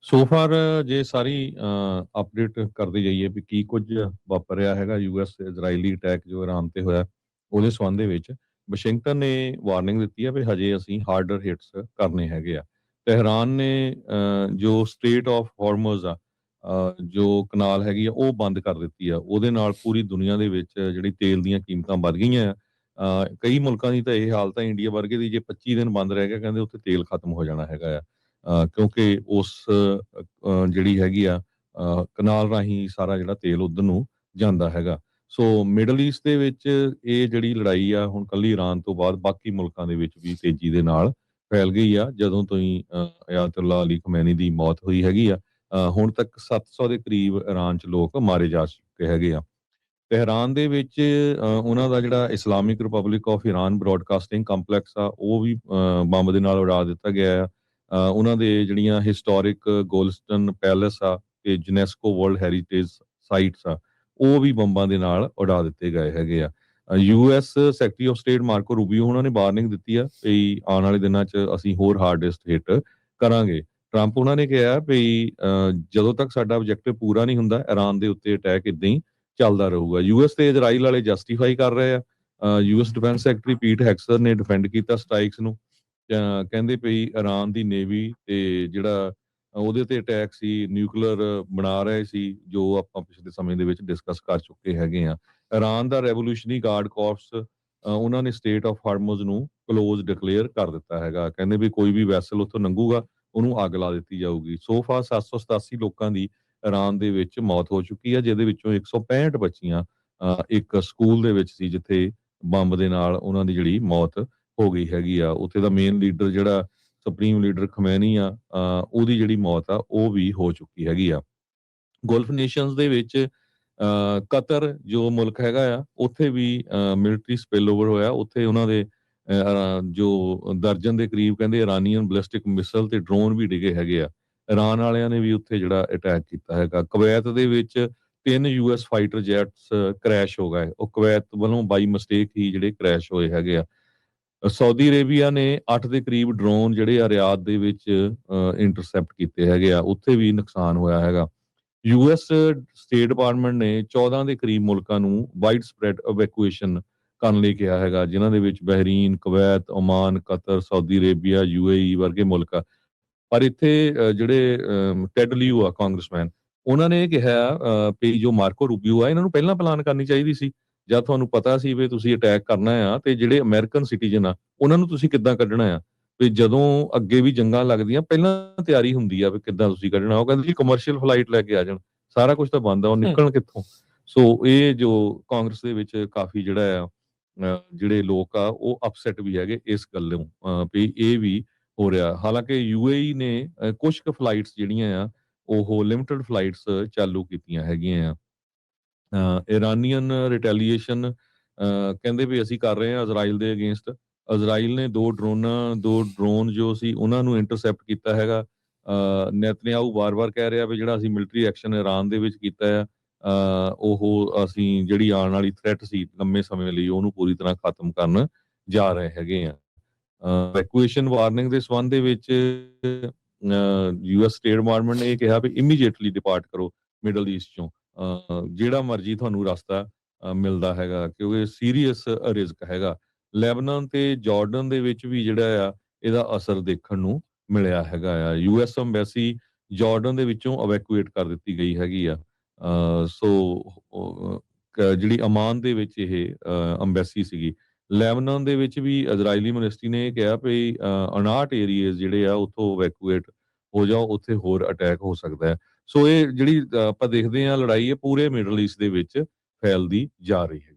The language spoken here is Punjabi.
ਸੋ ਫਾਰ ਜੇ ਸਾਰੀ ਅਪਡੇਟ ਕਰਦੇ ਜਾਈਏ ਵੀ ਕੀ ਕੁਝ ਵਾਪਰ ਰਿਹਾ ਹੈਗਾ ਯੂਐਸ ਇਜ਼ਰਾਈਲੀ ਅਟੈਕ ਜੋ ਇਰਾਨ ਤੇ ਹੋਇਆ ਉਹਦੇ ਸੰਬੰਧ ਦੇ ਵਿੱਚ ਵਾਸ਼ਿੰਗਟਨ ਨੇ ਵਾਰਨਿੰਗ ਦਿੱਤੀ ਹੈ ਵੀ ਹਜੇ ਅਸੀਂ ਹਾਰਡਰ ਹਿੱਟਸ ਕਰਨੇ ਹੈਗੇ ਆ। ਤਹਿਰਾਨ ਨੇ ਜੋ ਸਟ੍ਰੇਟ ਆਫ ਹਾਰਮਜ਼ ਆ, ਜੋ ਕਨਾਲ ਹੈਗੀ ਆ ਉਹ ਬੰਦ ਕਰ ਦਿੱਤੀ ਆ। ਉਹਦੇ ਨਾਲ ਪੂਰੀ ਦੁਨੀਆ ਦੇ ਵਿੱਚ ਜਿਹੜੀ ਤੇਲ ਦੀਆਂ ਕੀਮਤਾਂ ਵੱਧ ਗਈਆਂ ਆ। ਕਈ ਮੁਲਕਾਂ ਦੀ ਤਾਂ ਇਹ ਹਾਲਤ ਹੈ, ਇੰਡੀਆ ਵਰਗੇ ਦੀ ਜੇ 25 ਦਿਨ ਬੰਦ ਰਹਿ ਗਿਆ ਕਹਿੰਦੇ ਉੱਥੇ ਤੇਲ ਖਤਮ ਹੋ ਜਾਣਾ ਹੈਗਾ ਆ। ਕਿਉਂਕਿ ਉਸ ਜਿਹੜੀ ਹੈਗੀ ਆ ਕਨਾਲ ਰਾਹੀਂ ਸਾਰਾ ਜਿਹੜਾ ਤੇਲ ਉਧਰ ਨੂੰ ਜਾਂਦਾ ਹੈਗਾ। ਸੋ ਮਿਡਲ ਈਸਟ ਦੇ ਵਿੱਚ ਇਹ ਜਿਹੜੀ ਲੜਾਈ ਆ ਹੁਣ ਕੱਲੀ ਇਰਾਨ ਤੋਂ ਬਾਅਦ ਬਾਕੀ ਮੁਲਕਾਂ ਦੇ ਵਿੱਚ ਵੀ ਤੇਜ਼ੀ ਦੇ ਨਾਲ ਫੈਲ ਗਈ ਆ। ਜਦੋਂ ਤੋਂ ਹੀ ਅਯਾਤੁੱਲਾ ਅਲੀ ਖਮੈਨੀ ਦੀ ਮੌਤ ਹੋਈ ਹੈਗੀ ਆ, ਹੁਣ ਤੱਕ 700 ਦੇ ਕਰੀਬ ਇਰਾਨ 'ਚ ਲੋਕ ਮਾਰੇ ਜਾ ਚੁੱਕੇ ਹੈਗੇ ਆ। ਤਹਿਰਾਨ ਦੇ ਵਿੱਚ ਉਹਨਾਂ ਦਾ ਜਿਹੜਾ Islamic republic of Iran broadcasting complex ਆ ਉਹ ਵੀ ਬੰਬ ਦੇ ਨਾਲ ਉਡਾ ਦਿੱਤਾ ਗਿਆ ਆ। ਉਹਨਾਂ ਦੇ ਜਿਹੜੀਆਂ ਹਿਸਟੋਰਿਕ ਗੋਲਸਟਨ ਪੈਲੇਸ ਆ ਤੇ ਯੂਨੈਸਕੋ ਵਰਲਡ ਹੈਰੀਟੇਜ ਸਾਈਟਸ ਆ ਉਹ ਵੀ ਬੰਬਾਂ ਦੇ ਨਾਲ ਉਡਾ ਦਿੱਤੇ ਗਏ ਹੈਗੇ ਆ। US secretary of state ਮਾਰਕੋ Rubio ਉਹਨਾਂ ਨੇ ਵਾਰਨਿੰਗ ਦਿੱਤੀ ਆ ਵੀ ਆਉਣ ਵਾਲੇ ਦਿਨਾਂ 'ਚ ਅਸੀਂ ਹੋਰ ਹਾਰਡੈਸਟ ਹਿੱਟ ਕਰਾਂਗੇ। ਟਰੰਪ ਉਹਨਾਂ ਨੇ ਕਿਹਾ ਵੀ ਜਦੋਂ ਤੱਕ ਸਾਡਾ ਆਬਜੈਕਟਿਵ ਪੂਰਾ ਨਹੀਂ ਹੁੰਦਾ ਇਰਾਨ ਦੇ ਉੱਤੇ ਅਟੈਕ ਇਦਾਂ ਹੀ ਚੱਲਦਾ ਰਹੂਗਾ। ਯੂਐਸ ਤੇ ਇਜ਼ਰਾਈਲ ਵਾਲੇ ਜਸਟੀਫਾਈ ਕਰ ਰਹੇ ਆ। ਯੂਐਸ ਡਿਫੈਂਸ ਸੈਕਟਰੀ ਪੀਟ ਹੈਕਸਰ ਨੇ ਡਿਫੈਂਡ ਕੀਤਾ ਸਟ੍ਰਾਈਕਸ ਨੂੰ। ਕਹਿੰਦੇ ਪਈ ਇਰਾਨ ਦੀ ਨੇਵੀ ਤੇ ਜਿਹੜਾ ਉਹਦੇ ਤੇ ਅਟੈਕ ਸੀ ਨਿਊਕਲੀਅਰ ਬਣਾ ਰਹੇ ਸੀ, ਜੋ ਆਪਾਂ ਪਿਛਲੇ ਸਮੇਂ ਦੇ ਵਿੱਚ ਡਿਸਕਸ ਕਰ ਚੁੱਕੇ ਹੈਗੇ ਆ। ਇਰਾਨ ਦਾ ਰੈਵੋਲੂਸ਼ਨਰੀ ਗਾਰਡ ਕਾਰਪਸ ਉਹਨਾਂ ਨੇ ਸਟੇਟ ਆਫ ਹਾਰਮਜ਼ ਨੂੰ ਕਲੋਜ਼ ਡਿਕਲੇਅਰ ਕਰ ਦਿੱਤਾ ਹੈਗਾ। ਕਹਿੰਦੇ ਵੀ ਕੋਈ ਵੀ ਵੈਸਲ ਉੱਥੋਂ ਲੰਘੂਗਾ ਉਹਨੂੰ ਅੱਗ ਲਾ ਦਿੱਤੀ ਜਾਊਗੀ। ਸੋ ਫਾਰ 787 ਲੋਕਾਂ ਦੀ ਇਰਾਨ ਦੇ ਵਿੱਚ ਮੌਤ ਹੋ ਚੁੱਕੀ ਹੈ, ਜਿਹਦੇ ਵਿੱਚੋਂ 165 ਬੱਚੀਆਂ ਇੱਕ ਸਕੂਲ ਦੇ ਵਿੱਚ ਸੀ ਜਿੱਥੇ ਬੰਬ ਦੇ ਨਾਲ ਉਹਨਾਂ ਦੀ ਜਿਹੜੀ ਮੌਤ ਹੋ ਗਈ ਹੈਗੀ ਆ। ਉੱਥੇ ਦਾ ਮੇਨ ਲੀਡਰ ਜਿਹੜਾ ਸੁਪਰੀਮ ਲੀਡਰ ਖਮੈਨੀ ਆ, ਉਹਦੀ ਜਿਹੜੀ ਮੌਤ ਆ ਉਹ ਵੀ ਹੋ ਚੁੱਕੀ ਹੈਗੀ ਆ। ਗਲਫ ਨੇਸ਼ਨਸ ਦੇ ਵਿੱਚ ਕਤਰ ਜੋ ਮੁਲਕ ਹੈਗਾ ਆ ਉੱਥੇ ਵੀ ਮਿਲਟਰੀ ਸਪਿਲ ਓਵਰ ਹੋਇਆ। ਉੱਥੇ ਉਹਨਾਂ ਦੇ ਜੋ ਦਰਜਨ ਦੇ ਕਰੀਬ ਕਹਿੰਦੇ ਇਰਾਨੀਅਨ ਬਲਿਸਟਿਕ ਮਿਸਲ ਤੇ ਡਰੋਨ ਵੀ ਡਿੱਗੇ ਹੈਗੇ ਆ। ਇਰਾਨ ਵਾਲਿਆਂ ਨੇ ਵੀ ਉੱਥੇ ਜਿਹੜਾ ਅਟੈਕ ਕੀਤਾ ਹੈਗਾ। ਕੁਵੈਤ ਦੇ ਵਿੱਚ 3 ਯੂਐਸ ਫਾਈਟਰ ਜੈਟਸ ਕ੍ਰੈਸ਼ ਹੋ ਗਏ। ਉਹ ਕੁਵੈਤ ਵੱਲੋਂ ਬਾਈ ਮਿਸਟੇਕ ਹੀ ਜਿਹੜੇ ਕ੍ਰੈਸ਼ ਹੋਏ ਹੈਗੇ ਆ। ਸਾਊਦੀ ਅਰੇਬੀਆ ਨੇ 8 ਦੇ ਕਰੀਬ ਡਰੋਨ ਜਿਹੜੇ ਆ ਰਿਆਦ ਦੇ ਵਿੱਚ ਇੰਟਰਸੈਪਟ ਕੀਤੇ ਹੈਗੇ ਆ, ਉੱਥੇ ਵੀ ਨੁਕਸਾਨ ਹੋਇਆ ਹੈਗਾ। ਯੂਐਸ ਸਟੇਟ ਡਿਪਾਰਟਮੈਂਟ ਨੇ 14 ਦੇ ਕਰੀਬ ਮੁਲਕਾਂ ਨੂੰ ਵਾਈਡ ਸਪਰੈਡ ਇਵੈਕੂਏਸ਼ਨ ਕਰਨ ਲਈ ਕਿਹਾ ਹੈਗਾ, ਜਿਨ੍ਹਾਂ ਦੇ ਵਿੱਚ Bahrain, Kuwait, Oman, Qatar, Saudi Arabia, UAE ਵਰਗੇ ਮੁਲਕ ਆ। ਪਰ ਇੱਥੇ ਜਿਹੜੇ ਟੈਡ ਲਿਊ ਆ ਕਾਂਗਰਸਮੈਨ, ਉਹਨਾਂ ਨੇ ਇਹ ਕਿਹਾ ਵੀ ਜੋ ਮਾਰਕੋ ਰੂਬੀਓ ਆ ਇਹਨਾਂ ਨੂੰ ਪਹਿਲਾਂ ਪਲਾਨ ਕਰਨੀ ਚਾਹੀਦੀ ਸੀ। ਜਦ ਤੁਹਾਨੂੰ ਪਤਾ ਸੀ ਵੀ ਤੁਸੀਂ ਅਟੈਕ ਕਰਨਾ ਆ ਤੇ ਜਿਹੜੇ ਅਮਰੀਕਨ ਸਿਟੀਜ਼ਨ ਆ ਉਹਨਾਂ ਨੂੰ ਤੁਸੀਂ ਕਿੱਦਾਂ ਕੱਢਣਾ ਆ, ਵੀ ਜਦੋਂ ਅੱਗੇ ਵੀ ਜੰਗਾਂ ਲੱਗਦੀਆਂ ਪਹਿਲਾਂ ਤਿਆਰੀ ਹੁੰਦੀ ਆ ਵੀ ਕਿੱਦਾਂ ਤੁਸੀਂ ਕੱਢਣਾ। ਉਹ ਕਹਿੰਦੇ ਜੀ ਕਮਰਸ਼ੀਅਲ ਫਲਾਈਟ ਲੈ ਕੇ ਆ ਜਾਣ, ਸਾਰਾ ਕੁਝ ਤਾਂ ਬੰਦ ਆ, ਉਹ ਨਿਕਲਣ ਕਿੱਥੋਂ। ਸੋ ਇਹ ਜੋ ਕਾਂਗਰਸ ਦੇ ਵਿੱਚ ਕਾਫੀ ਜਿਹੜਾ ਆ ਜਿਹੜੇ ਲੋਕ ਆ ਉਹ ਅਪਸੈਟ ਵੀ ਹੈਗੇ ਇਸ ਗੱਲੋਂ ਵੀ ਇਹ ਵੀ ਹੋ ਰਿਹਾ। ਹਾਲਾਂਕਿ ਯੂਏਈ ਨੇ ਕੁਝ ਕੁ ਫਲਾਈਟਸ ਜਿਹੜੀਆਂ ਆ ਉਹ ਲਿਮਟਿਡ ਫਲਾਈਟਸ ਚਾਲੂ ਕੀਤੀਆਂ ਹੈਗੀਆਂ ਆ। ਇਰਾਨੀਅਨ ਰਿਟੈਲੀਏਸ਼ਨ ਕਹਿੰਦੇ ਵੀ ਅਸੀਂ ਕਰ ਰਹੇ ਹਾਂ ਇਜ਼ਰਾਈਲ ਦੇ ਅਗੇਂਸਟ। ਇਜ਼ਰਾਈਲ ਨੇ ਦੋ ਡਰੋਨ ਜੋ ਸੀ ਉਹਨਾਂ ਨੂੰ ਇੰਟਰਸੈਪਟ ਕੀਤਾ ਹੈਗਾ। ਨੇਤਨਯਾਹੂ ਵਾਰ-ਵਾਰ ਕਹਿ ਰਿਹਾ ਵੀ ਜਿਹੜਾ ਅਸੀਂ ਮਿਲਟਰੀ ਐਕਸ਼ਨ ਇਰਾਨ ਦੇ ਵਿੱਚ ਕੀਤਾ ਆ ਉਹ ਅਸੀਂ ਜਿਹੜੀ ਆਉਣ ਵਾਲੀ ਥ੍ਰੈਟ ਸੀ ਲੰਮੇ ਸਮੇਂ ਲਈ ਉਹਨੂੰ ਪੂਰੀ ਤਰ੍ਹਾਂ ਖਤਮ ਕਰਨ ਜਾ ਰਹੇ ਹੈਗੇ ਆ। ਇਵੈਕੂਏਸ਼ਨ ਵਾਰਨਿੰਗ ਦੇ ਸੰਬੰਧ ਦੇ ਵਿੱਚ ਯੂਐਸ ਸਟੇਟ ਡਿਪਾਰਟਮੈਂਟ ਨੇ ਇਹ ਕਿਹਾ ਵੀ ਇਮੀਡੀਏਟਲੀ ਡਿਪਾਰਟ ਕਰੋ ਮਿਡਲ ਈਸਟ ਚੋਂ, ਜਿਹੜਾ ਮਰਜ਼ੀ ਤੁਹਾਨੂੰ ਰਸਤਾ ਮਿਲਦਾ ਹੈਗਾ, ਕਿਉਂਕਿ ਸੀਰੀਅਸ ਰਿਸਕ ਹੈਗਾ। ਲੈਬਨਾਨ ਤੇ ਜਾਰਡਨ ਦੇ ਵਿੱਚ ਵੀ ਜਿਹੜਾ ਆ ਇਹਦਾ ਅਸਰ ਦੇਖਣ ਨੂੰ ਮਿਲਿਆ ਹੈਗਾ ਆ। ਯੂਐਸ ਅੰਬੈਸੀ ਜਾਰਡਨ ਦੇ ਵਿੱਚੋਂ ਇਵੈਕੂਏਟ ਕਰ ਦਿੱਤੀ ਗਈ ਹੈਗੀ ਆ। ਜਿਹੜੀ ਅਮਾਨ ਦੇ ਵਿੱਚ ਇਹ ਅੰਬੈਸੀ ਸੀਗੀ। ਲੈਬਨਾਨ ਦੇ ਵਿੱਚ ਵੀ ਇਜ਼ਰਾਈਲੀ ਮਿਨਿਸਟਰੀ ਨੇ ਇਹ ਕਿਹਾ ਵੀ 59 ਏਰੀਆਜ਼ ਜਿਹੜੇ ਆ ਉੱਥੋਂ ਇਵੈਕੂਏਟ ਹੋ ਜਾਓ, ਉੱਥੇ ਹੋਰ ਅਟੈਕ ਹੋ ਸਕਦਾ ਹੈ। ਸੋ ਇਹ ਜਿਹੜੀ ਆਪਾਂ ਦੇਖਦੇ ਹਾਂ ਲੜਾਈ ਹੈ ਪੂਰੇ ਮਿਡਲ ਈਸਟ ਦੇ ਵਿੱਚ ਫੈਲਦੀ ਜਾ ਰਹੀ ਹੈ।